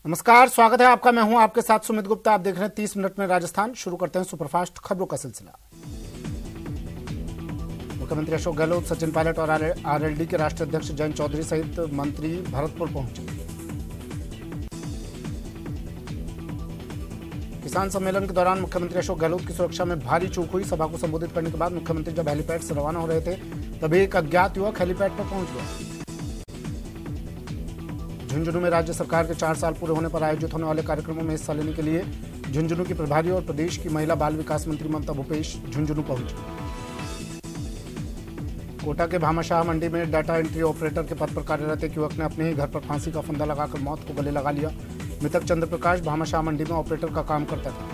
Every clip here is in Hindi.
नमस्कार, स्वागत है आपका। मैं हूं आपके साथ सुमित गुप्ता। आप देख रहे हैं 30 मिनट में राजस्थान। शुरू करते हैं सुपरफास्ट खबरों का सिलसिला। मुख्यमंत्री अशोक गहलोत, सचिन पायलट और आरएलडी के राष्ट्रीय अध्यक्ष जयंत चौधरी सहित मंत्री भरतपुर पहुंचे। किसान सम्मेलन के दौरान मुख्यमंत्री अशोक गहलोत की सुरक्षा में भारी चूक हुई। सभा को संबोधित करने के बाद मुख्यमंत्री जब हेलीपैड से रवाना हो रहे थे तभी एक अज्ञात युवक हेलीपैड पर पहुंच गया। झुंझुनू में राज्य सरकार के 4 साल पूरे होने पर आयोजित होने वाले कार्यक्रमों में हिस्सा लेने के लिए झुंझुनू की प्रभारी और प्रदेश की महिला बाल विकास मंत्री ममता भूपेश झुंझुनू पहुंची। कोटा के भामाशाह मंडी में डाटा एंट्री ऑपरेटर के पद पर कार्यरत एक युवक ने अपने ही घर पर फांसी का फंदा लगाकर मौत को गले लगा लिया। मृतक चंद्रप्रकाश भामाशाह मंडी में ऑपरेटर का काम करता था।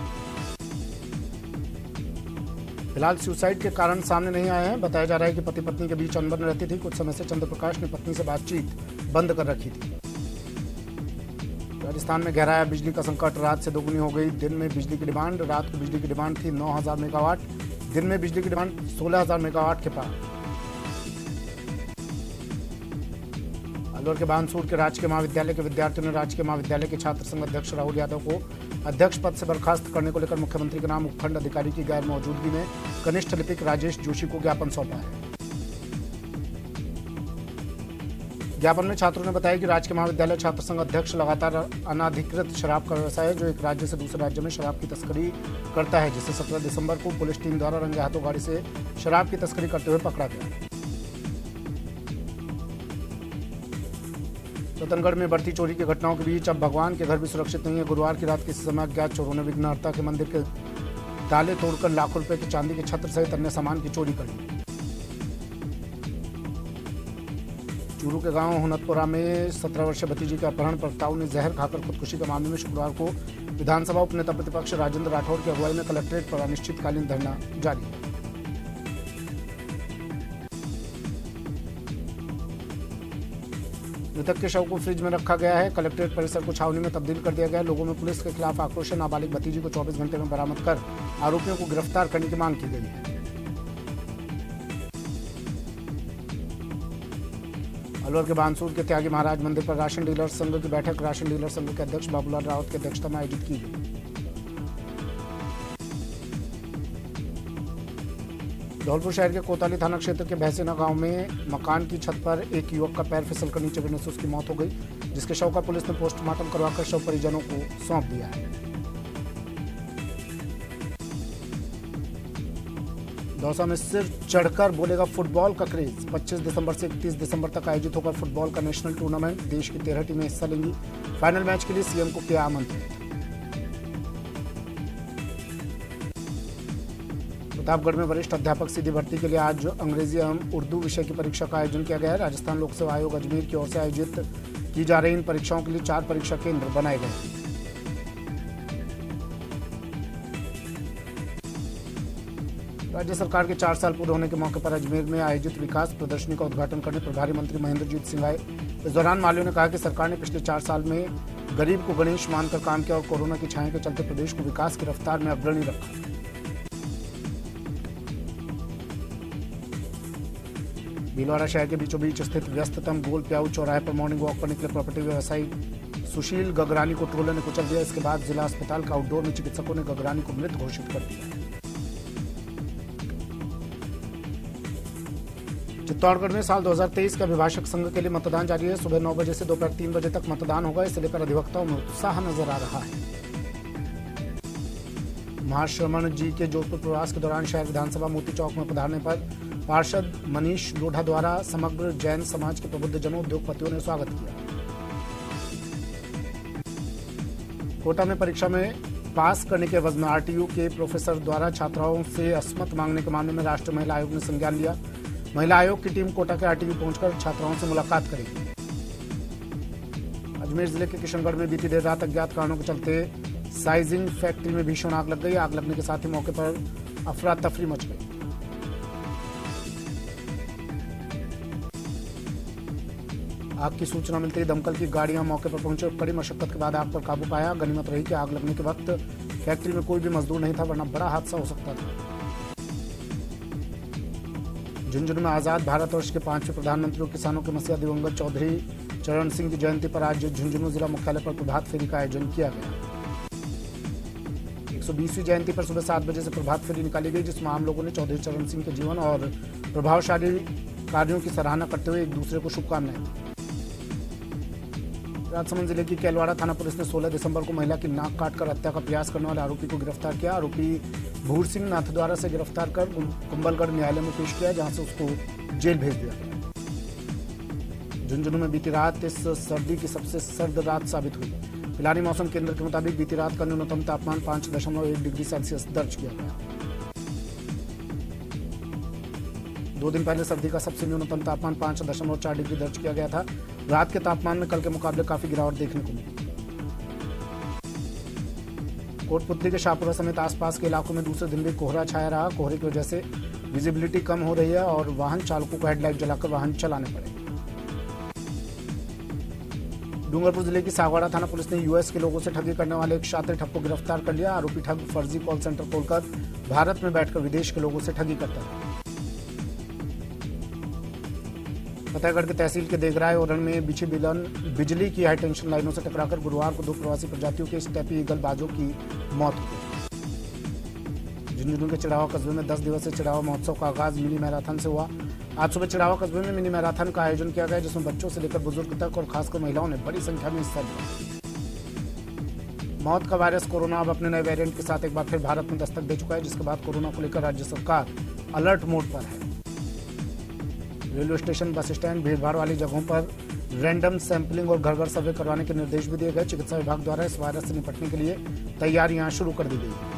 फिलहाल सुसाइड के कारण सामने नहीं आए हैं। बताया जा रहा है कि पति पत्नी के बीच अनबन रहती थी। कुछ समय से चंद्रप्रकाश ने पत्नी से बातचीत बंद कर रखी थी। राजस्थान में गहराया बिजली का संकट। रात से दोगुनी हो गई दिन में बिजली की डिमांड। रात को बिजली की डिमांड थी 9,000 मेगावाट। दिन में बिजली की डिमांड 16,000 मेगावाट के पार। अलवर के बानसूर के राजकीय महाविद्यालय के विद्यार्थियों ने राजकीय महाविद्यालय के छात्र संघ अध्यक्ष राहुल यादव को अध्यक्ष पद से बर्खास्त करने को लेकर मुख्यमंत्री के नाम उपखंड अधिकारी की गैर मौजूदगी में कनिष्ठ लिपिक राजेश जोशी को ज्ञापन सौंपा है। ज्ञापन में छात्रों ने बताया कि राजकीय महाविद्यालय छात्र संघ अध्यक्ष लगातार अनाधिकृत शराब का व्यवसाय है, जो एक राज्य से दूसरे राज्य में शराब की तस्करी करता है, जिसे 17 दिसंबर को पुलिस टीम द्वारा रंगे हाथों गाड़ी से शराब की तस्करी करते हुए पकड़ा गया। रतनगढ़ में बढ़ती चोरी की घटनाओं के बीच अब भगवान के घर भी सुरक्षित नहीं है। गुरुवार की रात किसी समय अज्ञात चोरों ने विघ्नहर्ता के मंदिर के ताले तोड़कर लाखों रुपए की चांदी के छत्र सहित अन्य सामान की चोरी कर ली। चूरू के गांव हुनतपुरा में 17 वर्षीय भतीजी के अपहरण पर ताऊ ने जहर खाकर खुदकुशी के मामले में शुक्रवार को विधानसभा उपनेता प्रतिपक्ष राजेंद्र राठौर की अगुवाई में कलेक्ट्रेट पर अनिश्चितकालीन धरना जारी है। मृतक के शव को फ्रिज में रखा गया है। कलेक्ट्रेट परिसर को छावनी में तब्दील कर दिया गया है। लोगों में पुलिस के खिलाफ आक्रोश है। नाबालिग भतीजी को 24 घंटे में बरामद कर आरोपियों को गिरफ्तार करने की मांग की गई है। अलवर के बानसूर के त्यागी महाराज मंदिर पर राशन डीलर संघ की बैठक राशन डीलर संघ के अध्यक्ष बाबूलाल रावत की अध्यक्षता में आयोजित की गई। धौलपुर शहर के कोताली थाना क्षेत्र के भैसेना गांव में मकान की छत पर एक युवक का पैर फिसलकर नीचे गिरने से उसकी मौत हो गई, जिसके शव का पुलिस ने पोस्टमार्टम करवाकर शव परिजनों को सौंप दिया है। दौसा में सिर चढ़कर बोलेगा फुटबॉल का क्रेज। 25 दिसंबर से 31 दिसंबर तक आयोजित होगा फुटबॉल का नेशनल टूर्नामेंट। देश की 13 टीमें हिस्सा लेंगी। फाइनल मैच के लिए सीएम को किया आमंत्रित। प्रतापगढ़ में वरिष्ठ अध्यापक सीधी भर्ती के लिए आज अंग्रेजी एवं उर्दू विषय की परीक्षा का आयोजन किया गया है। राजस्थान लोक सेवा आयोग अजमेर की ओर से आयोजित की जा रही इन परीक्षाओं के लिए 4 परीक्षा केंद्र बनाए गए हैं। राज्य सरकार के 4 साल पूरे होने के मौके पर अजमेर में आयोजित विकास प्रदर्शनी का उद्घाटन करने प्रभारी मंत्री महेंद्रजीत सिंह आए। इस दौरान मालियों ने कहा कि सरकार ने पिछले 4 साल में गरीब को गणेश मानकर काम किया और कोरोना की छाया के चलते प्रदेश को विकास की रफ्तार में अग्रणी रखा। भीलवाड़ा शहर के बीचों बीच स्थित व्यस्ततम गोल प्याऊ चौराहे पर मॉर्निंग वॉक पर निकले प्रॉपर्टी व्यवसायी सुशील गगरानी को ट्रोलर ने कुचल दिया। इसके बाद जिला अस्पताल का आउटडोर में चिकित्सकों ने गगरानी को मृत घोषित कर दिया। चित्तौड़गढ़ में साल 2023 के अभिभाषक संघ के लिए मतदान जारी है। सुबह 9 बजे से दोपहर 3 बजे तक मतदान होगा। इसे लेकर अधिवक्ताओं में उत्साह नजर आ रहा है। महाश्रमण जी के जोधपुर प्रवास के दौरान शहर विधानसभा मोती चौक में पधारने पर पार्षद मनीष लोढ़ा द्वारा समग्र जैन समाज के प्रबुद्धजनों उद्योगपतियों ने स्वागत किया। कोटा में परीक्षा में पास करने के एवज में आरटीयू के प्रोफेसर द्वारा छात्राओं से असमत मांगने के मामले में राष्ट्रीय महिला आयोग ने संज्ञान लिया। महिला आयोग की टीम कोटा के आरटीयू पहुंचकर छात्राओं से मुलाकात करेगी। अजमेर जिले के किशनगढ़ में बीती देर रात अज्ञात कारणों के चलते साइजिंग फैक्ट्री में भीषण आग लग गई। आग लगने के साथ ही मौके पर अफरा तफरी मच गई। आग की सूचना मिलते ही दमकल की गाड़ियां मौके पर पहुंचे। कड़ी मशक्कत के बाद आग पर काबू पाया। गनीमत रही कि आग लगने के वक्त फैक्ट्री में कोई भी मजदूर नहीं था, वरना बड़ा हादसा हो सकता था। झुंझुनू में आजाद भारत वर्ष के 5वें प्रधानमंत्री और किसानों के मसीहा दिवंगत चौधरी चरण सिंह की जयंती पर आज झुंझुनू जिला मुख्यालय पर प्रभात फेरी का आयोजन किया गया। 120वीं जयंती पर सुबह 7 बजे से प्रभात फेरी निकाली गई, जिसमें आम लोगों ने चौधरी चरण सिंह के जीवन और प्रभावशाली कार्यों की सराहना करते हुए एक दूसरे को शुभकामनाएं दी। राजसमंद जिले की कैलवाड़ा थाना पुलिस ने 16 दिसंबर को महिला की नाक काटकर हत्या का प्रयास करने वाले आरोपी को गिरफ्तार किया। आरोपी भूर सिंह नाथद्वारा से गिरफ्तार कर कुंभलगढ़ न्यायालय में पेश किया, जहां से उसको जेल भेज दिया गया। झुंझुनू में बीती रात इस सर्दी की सबसे सर्द रात साबित हुई। पिलानी मौसम केंद्र के मुताबिक बीती रात का न्यूनतम तापमान 5.1 डिग्री सेल्सियस दर्ज किया गया। 2 दिन पहले सर्दी का सबसे न्यूनतम तापमान 5.4 डिग्री दर्ज किया गया था। रात के तापमान में कल के मुकाबले काफी गिरावट देखने को मिली। कोटपुतली के शाहपुरा समेत आसपास के इलाकों में दूसरे दिन भी कोहरा छाया रहा। कोहरे की वजह से विजिबिलिटी कम हो रही है और वाहन चालकों को हेडलाइट जलाकर वाहन चलाने पड़े। डूंगरपुर जिले की सागवाड़ा थाना पुलिस ने यूएस के लोगों से ठगी करने वाले एक शातिर ठग को गिरफ्तार कर लिया। आरोपी ठग फर्जी कॉल सेंटर खोलकर भारत में बैठकर विदेश के लोगों से ठगी करता है। फतेहगढ़ के तहसील के देगराय ओरन में बिछी बिजली की हाई टेंशन लाइनों से टकराकर गुरुवार को 2 प्रवासी प्रजातियों के स्टेपी ईगल बाजों की मौत हो गई। झुंझुनू के चिड़ावा कस्बे में 10 दिवसीय चिड़ावा महोत्सव का आगाज मिनी मैराथन से हुआ। आज सुबह चिड़ावा कस्बे में मिनी मैराथन का आयोजन किया गया, जिसमें बच्चों से लेकर बुजुर्ग तक और खासकर महिलाओं ने बड़ी संख्या में हिस्सा लिया। मौत का वायरस कोरोना अब अपने नए वेरिएंट के साथ एक बार फिर भारत में दस्तक दे चुका है, जिसके बाद कोरोना को लेकर राज्य सरकार अलर्ट मोड पर है। रेलवे स्टेशन, बस स्टैंड, भीड़भाड़ वाली जगहों पर रैंडम सैंपलिंग और घर घर सर्वे करवाने के निर्देश भी दिए गए। चिकित्सा विभाग द्वारा इस वायरस से निपटने के लिए तैयारियां शुरू कर दी गई हैं।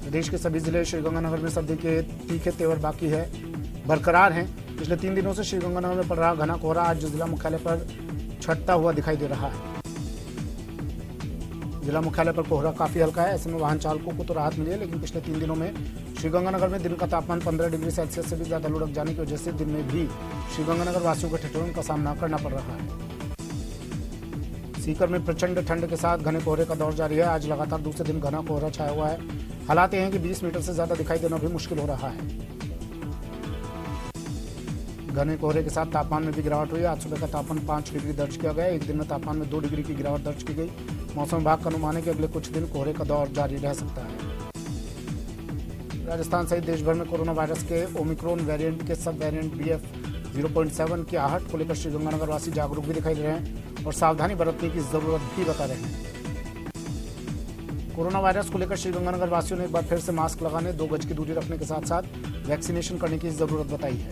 प्रदेश के सभी जिले श्रीगंगानगर में सर्दी के तीखे तेवर बरकरार हैं। पिछले 3 दिनों से श्रीगंगानगर में पड़ रहा घना कोहरा आज जिला मुख्यालय पर छटता हुआ दिखाई दे रहा है। जिला मुख्यालय पर कोहरा काफी हल्का है, ऐसे में वाहन चालकों को तो राहत मिली है, लेकिन पिछले 3 दिनों में श्रीगंगानगर में दिन का तापमान 15 डिग्री सेल्सियस से भी ज्यादा लुढ़क जाने की वजह से दिन में भी श्रीगंगानगर वासियों को ठिठुरन का सामना करना पड़ रहा है। सीकर में प्रचंड ठंड के साथ घने कोहरे का दौर जारी है। आज लगातार दूसरे दिन घना कोहरा छाया हुआ है। हालात ये हैं कि 20 मीटर से ज्यादा दिखाई देना भी मुश्किल हो रहा है। घने कोहरे के साथ तापमान में भी गिरावट हुई है। आज सुबह का तापमान 5 डिग्री दर्ज किया गया। एक दिन में तापमान में 2 डिग्री की गिरावट दर्ज की गई। मौसम विभाग का अनुमान है कि अगले कुछ दिन कोहरे का दौर जारी रह सकता है। राजस्थान सहित देश भर में कोरोना वायरस के ओमिक्रॉन वेरिएंट के सब वेरिएंट BF.0.7 की आहट को लेकर श्रीगंगानगर वासी जागरूक भी दिखाई दे रहे हैं और सावधानी बरतने की जरूरत भी बता रहे हैं। कोरोना वायरस को लेकर श्रीगंगानगर वासियों ने एक बार फिर से मास्क लगाने, 2 गज की दूरी रखने के साथ साथ वैक्सीनेशन करने की जरूरत बताई है।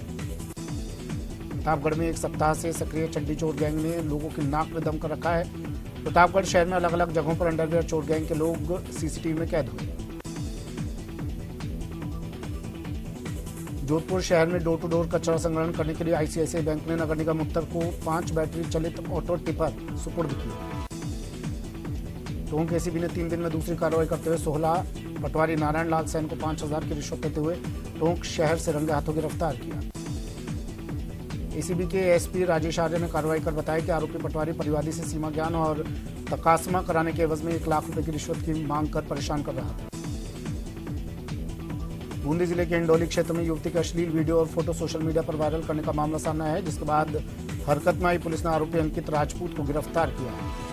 प्रतापगढ़ में 1 सप्ताह से सक्रिय चड्डी चोर गैंग ने लोगों की नाक में दम कर रखा है। प्रतापगढ़ शहर में अलग अलग जगहों पर अंडरवियर चोर गैंग के लोग सीसीटीवी में कैद हुए। जोधपुर शहर में डोर टू डोर कचरा संग्रहण करने के लिए ICICI बैंक ने नगर निगम उत्तर को 5 बैटरी चलित ऑटो टिपर सुपुर्द किए। टोंक एसीबी ने 3 दिन में दूसरी कार्रवाई करते हुए 16 पटवारी नारायण लाल सैन को 5,000 की रिश्वत देते हुए टोंक शहर से रंगे हाथों गिरफ्तार किया। एसीबी के एसपी राजेश आर्य ने कार्रवाई कर बताया कि आरोपी पटवारी परिवादी से सीमा ज्ञान और तकासमा कराने के एवज में 1 लाख रुपए की रिश्वत की मांग कर परेशान कर रहा था। बूंदी जिले के इंडोली क्षेत्र में युवती के अश्लील वीडियो और फोटो सोशल मीडिया पर वायरल करने का मामला सामने आया है, जिसके बाद हरकत में आई पुलिस ने आरोपी अंकित राजपूत को गिरफ्तार किया है।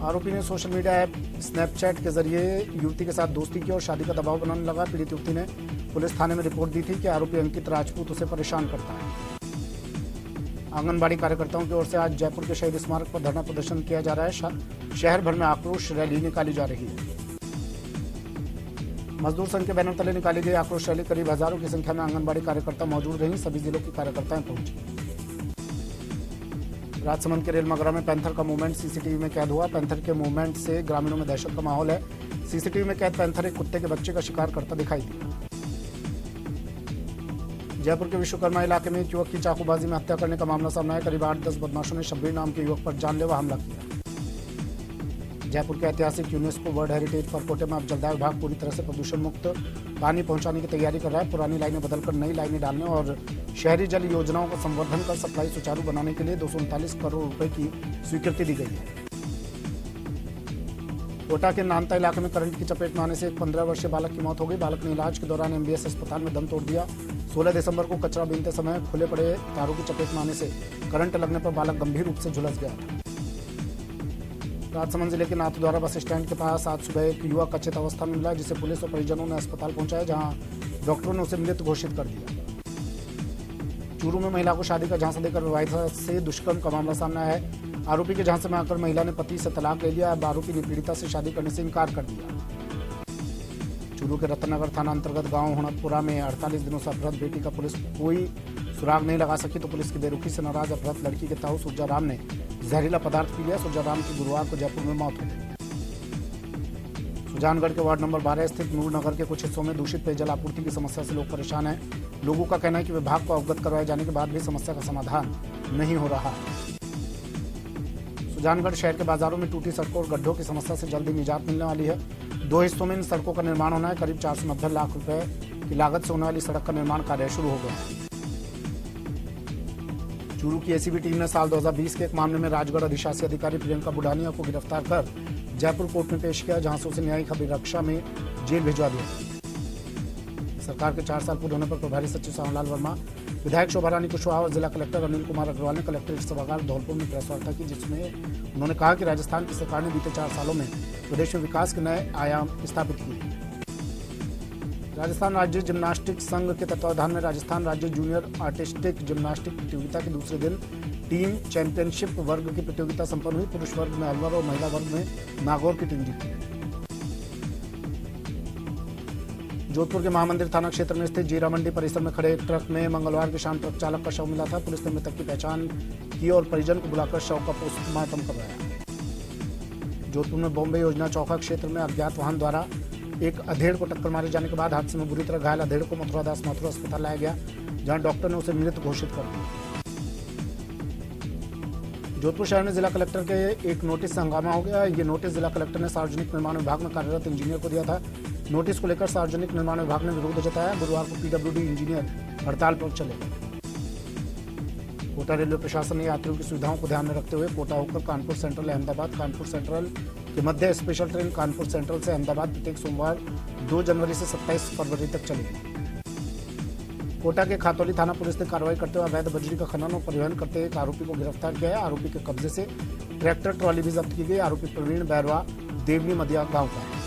आरोपी ने सोशल मीडिया ऐप स्नैपचैट के जरिए युवती के साथ दोस्ती की और शादी का दबाव बनाने लगा। पीड़ित युवती ने पुलिस थाने में रिपोर्ट दी थी कि आरोपी अंकित राजपूत उसे परेशान करता है। आंगनबाड़ी कार्यकर्ताओं की ओर से आज जयपुर के शहीद स्मारक पर धरना प्रदर्शन किया जा रहा है। शहर भर में आक्रोश रैली निकाली जा रही है। मजदूर संघ के बैनर तले निकाली गई आक्रोश रैली करीब हजारों की संख्या में आंगनबाड़ी कार्यकर्ता मौजूद रही। सभी जिलों की कार्यकर्ताएं पहुंची। राजसमंद के रेलमगरा में पैंथर का मूवमेंट सीसीटीवी में कैद हुआ। पैंथर के मूवमेंट से ग्रामीणों में दहशत का माहौल है। सीसीटीवी में कैद पैंथर एक कुत्ते के बच्चे का शिकार करता दिखाई दिया। जयपुर के विश्वकर्मा इलाके में एक युवक की चाकूबाजी में हत्या करने का मामला सामने आया। करीब 8-10 बदमाशों ने शब्बीर नाम के युवक पर जानलेवा हमला किया। जयपुर के ऐतिहासिक यूनेस्को वर्ल्ड हेरिटेज परकोटे में अब जलदाय विभाग पूरी तरह से प्रदूषण मुक्त पानी पहुंचाने की तैयारी कर रहा है। पुरानी लाइनें बदलकर नई लाइनें डालने और शहरी जल योजनाओं का संवर्धन कर सप्लाई सुचारू बनाने के लिए 239 करोड़ रुपए की स्वीकृति दी गई है। कोटा के नानता इलाके में करंट की चपेट में आने से एक 15 वर्षीय बालक की मौत हो गई। बालक ने इलाज के दौरान MBS अस्पताल में दम तोड़ दिया। 16 दिसंबर को कचरा बीनते समय खुले पड़े तारों की चपेट में आने से करंट लगने पर बालक गंभीर रूप से झुलस गया था। राजसमंद जिले के नाथद्वारा बस स्टैंड के पास आज सुबह एक युवक अचेत अवस्था में मिला, जिसे पुलिस और परिजनों ने अस्पताल पहुंचाया, जहां डॉक्टरों ने उसे मृत घोषित कर दिया। चूरू में महिला को शादी का झांसा देकर विवाहिता से दुष्कर्म का मामला सामने आया है। आरोपी के झांसे में आकर महिला ने पति से तलाक ले लिया। अब आरोपी ने पीड़िता से शादी करने से इनकार कर दिया। चूरू के रत्नगर थाना अंतर्गत गांव हुणतपुरा में 48 दिनों से अपहृत बेटी का पुलिस कोई सुराग नहीं लगा सकी, तो पुलिस की बेरुखी से नाराज अपहृत लड़की के ताऊ सुरजाराम ने जहरीला पदार्थ पी लिया। सुरजाराम की गुरुवार को जयपुर में मौत हो गई। सुजानगढ़ के वार्ड नंबर 12 स्थित नूर नगर के कुछ हिस्सों में दूषित पेयजल आपूर्ति की समस्या से लोग परेशान हैं। लोगों का कहना है कि विभाग को अवगत करवाए जाने के बाद भी समस्या का समाधान नहीं हो रहा है। सुजानगढ़ शहर के बाजारों में टूटी सड़कों और गड्ढों की समस्या से जल्दी निजात मिलने वाली है। 2 हिस्सों में इन सड़कों का निर्माण होना है। करीब 490 लाख रुपए की लागत से होने वाली सड़क का निर्माण कार्य शुरू हो गया है। चूरू की एसीबी टीम ने साल 2020 के एक मामले में राजगढ़ अधिशासी अधिकारी प्रियंका बुडानिया को गिरफ्तार कर जयपुर कोर्ट में पेश किया, जहां से उसे न्यायिक अभिरक्षा में जेल भिजवा दिया। सरकार के 4 साल पूरे होने पर प्रभारी सचिव श्यामलाल वर्मा, विधायक शोभा रानी कुशवाहा और जिला कलेक्टर अनिल कुमार अग्रवाल ने कलेक्ट्रेट सभागार धौलपुर में प्रेस वार्ता की, जिसमें उन्होंने कहा कि राजस्थान की सरकार ने बीते 4 सालों में प्रदेश में विकास के नए आयाम स्थापित किए। राजस्थान राज्य जिम्नास्टिक संघ के तत्वावधान में राजस्थान राज्य जूनियर आर्टिस्टिक जिम्नास्टिक प्रतियोगिता के दूसरे दिन टीम चैंपियनशिप वर्ग की प्रतियोगिता संपन्न हुई। पुरुष वर्ग में अलवर और महिला वर्ग में नागौर की टीम जीती। जोधपुर के महामंदिर थाना क्षेत्र में स्थित जीरा मंडी परिसर में खड़े एक ट्रक में मंगलवार की शाम ट्रक चालक का शव मिला था। पुलिस ने मृतक की पहचान की और परिजन को बुलाकर शव का पोस्टमार्टम करवाया। जोधपुर में बॉम्बे योजना चौका क्षेत्र में अज्ञात वाहन द्वारा एक अधेड़ को टक्कर मारे जाने के बाद हादसे में बुरी तरह घायल अधेड़ को मथुरा दास माथुर अस्पताल लाया गया, जहां डॉक्टर ने उसे मृत घोषित कर दिया। जोधपुर शहर में जिला कलेक्टर के एक नोटिस से हंगामा हो गया। ये नोटिस जिला कलेक्टर ने सार्वजनिक निर्माण विभाग में कार्यरत इंजीनियर को दिया था। नोटिस को लेकर सार्वजनिक निर्माण विभाग ने विरोध जताया। गुरुवार को पीडब्ल्यूडी इंजीनियर हड़ताल पर चले गए। कोटा रेलवे प्रशासन ने यात्रियों की सुविधाओं को ध्यान में रखते हुए कोटा होकर कानपुर सेंट्रल अहमदाबाद कानपुर सेंट्रल के मध्य स्पेशल ट्रेन कानपुर सेंट्रल से अहमदाबाद प्रत्येक सोमवार 2 जनवरी से 27 फरवरी तक चलेगी। कोटा के खातौली थाना पुलिस ने कार्रवाई करते हुए अवैध बजरी का खनन और परिवहन करते एक आरोपी को गिरफ्तार किया है। आरोपी के कब्जे से ट्रैक्टर ट्रॉली भी जब्त की गई। आरोपी प्रवीण बैरवा देवनी मदिया गांव का है।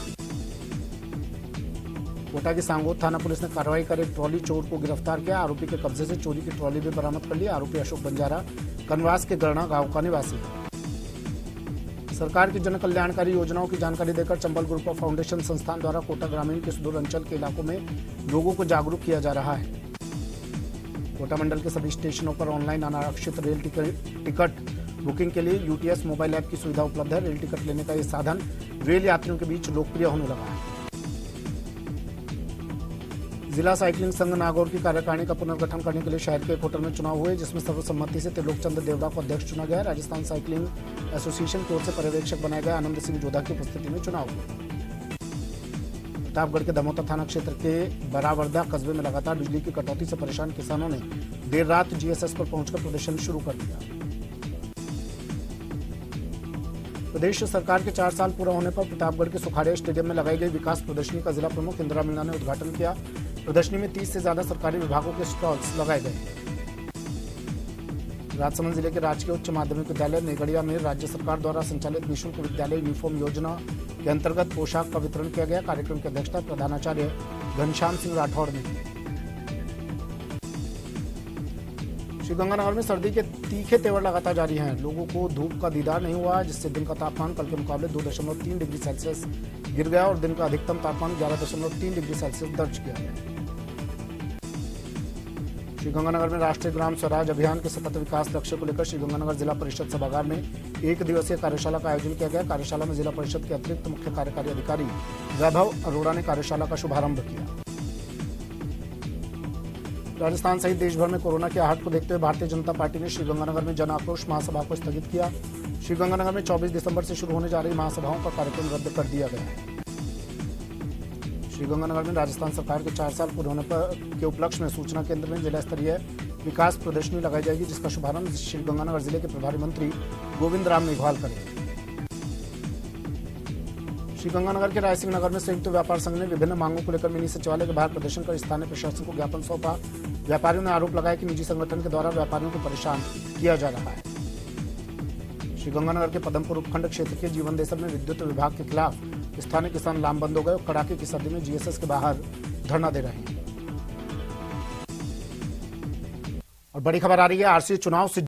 कोटा की सांगोद थाना पुलिस ने कार्रवाई कर एक ट्रॉली चोर को गिरफ्तार किया। आरोपी के कब्जे से चोरी की ट्रॉली भी बरामद कर ली। आरोपी अशोक बंजारा कनवास के गरणा गांव का निवासी है। सरकार की जन कल्याणकारी योजनाओं की जानकारी देकर चंबल ग्रुप ऑफ फाउंडेशन संस्थान द्वारा कोटा ग्रामीण के सुदूर अंचल के इलाकों में लोगों को जागरूक किया जा रहा है। कोटा मंडल के सभी स्टेशनों पर ऑनलाइन अनारक्षित रेल टिकट बुकिंग के लिए यूटीएस मोबाइल ऐप की सुविधा उपलब्ध है। रेल टिकट लेने का ये साधन रेल यात्रियों के बीच लोकप्रिय होने लगा है। जिला साइकिलिंग संघ नागौर की कार्यकारिणी का पुनर्गठन करने के लिए शहर के एक होटल में चुनाव हुए, जिसमें सर्वसम्मति से त्रिलोक चंद्र देवड़ा को अध्यक्ष चुना गया। राजस्थान साइकिलिंग एसोसिएशन की ओर से पर्यवेक्षक बनाए गए आनंद सिंह जोधा की उपस्थिति में चुनाव हुआ। प्रतापगढ़ के दमोतर थाना क्षेत्र के बरावरदा कस्बे में लगातार बिजली की कटौती से परेशान किसानों ने देर रात जीएसएस पर पहुंचकर प्रदर्शन शुरू कर दिया। प्रदेश सरकार के 4 साल पूरा होने पर प्रतापगढ़ के सुखाड़िया स्टेडियम में लगाई गई विकास प्रदर्शनी का जिला प्रमुख इंदिरा मीणा ने उद्घाटन किया। प्रदर्शनी में 30 से ज्यादा सरकारी विभागों के स्टॉल्स लगाए गए। राजसमंद जिले के राजकीय उच्च माध्यमिक विद्यालय नेगड़िया में राज्य सरकार द्वारा संचालित निःशुल्क विद्यालय यूनिफॉर्म योजना के अंतर्गत पोशाक का वितरण किया गया। कार्यक्रम की अध्यक्षता प्रधानाचार्य घनश्याम सिंह राठौड़ ने की। श्रीगंगानगर में सर्दी के तीखे तेवर लगातार जारी हैं। लोगों को धूप का दीदार नहीं हुआ, जिससे दिन का तापमान कल के मुकाबले 2.3 डिग्री सेल्सियस गिर गया और दिन का अधिकतम तापमान 11.3 डिग्री सेल्सियस दर्ज किया गया। श्रीगंगानगर में राष्ट्रीय ग्राम स्वराज अभियान के सतत विकास लक्ष्य को लेकर श्रीगंगानगर जिला परिषद सभागार में 1 दिवसीय कार्यशाला का आयोजन किया गया। कार्यशाला में जिला परिषद के अतिरिक्त मुख्य कार्यकारी अधिकारी वैभव अरोड़ा ने कार्यशाला का शुभारंभ किया। राजस्थान सहित देश भर में कोरोना की आहट को देखते हुए भारतीय जनता पार्टी ने श्रीगंगानगर में जन आक्रोश महासभा को स्थगित किया। श्रीगंगानगर में 24 दिसंबर से शुरू होने जा रही महासभाओं का कार्यक्रम रद्द कर दिया गया है। श्रीगंगानगर में राजस्थान सरकार के 4 साल पूरे होने के उपलक्ष्य में सूचना केंद्र में जिला स्तरीय विकास प्रदर्शनी लगाई जाएगी, जिसका शुभारंभ श्रीगंगानगर जिले के प्रभारी मंत्री गोविंद राम मेघवाल करेंगे। श्रीगंगानगर के रायसिंह नगर में संयुक्त व्यापार संघ ने विभिन्न मांगों को लेकर मिनी सचिवालय के बाहर प्रदर्शन कर स्थानीय प्रशासन को ज्ञापन सौंपा। व्यापारियों ने आरोप लगाया कि निजी संगठन के द्वारा व्यापारियों को परेशान किया जा रहा है। श्रीगंगानगर के पदमपुर उपखंड क्षेत्र के जीवन देसर में विद्युत विभाग के खिलाफ स्थानीय किसान लामबंद हो गए और कड़ाके की सर्दी में जीएसएस के बाहर धरना दे रहे हैं। और बड़ी खबर आ रही है आरसीए चुनाव से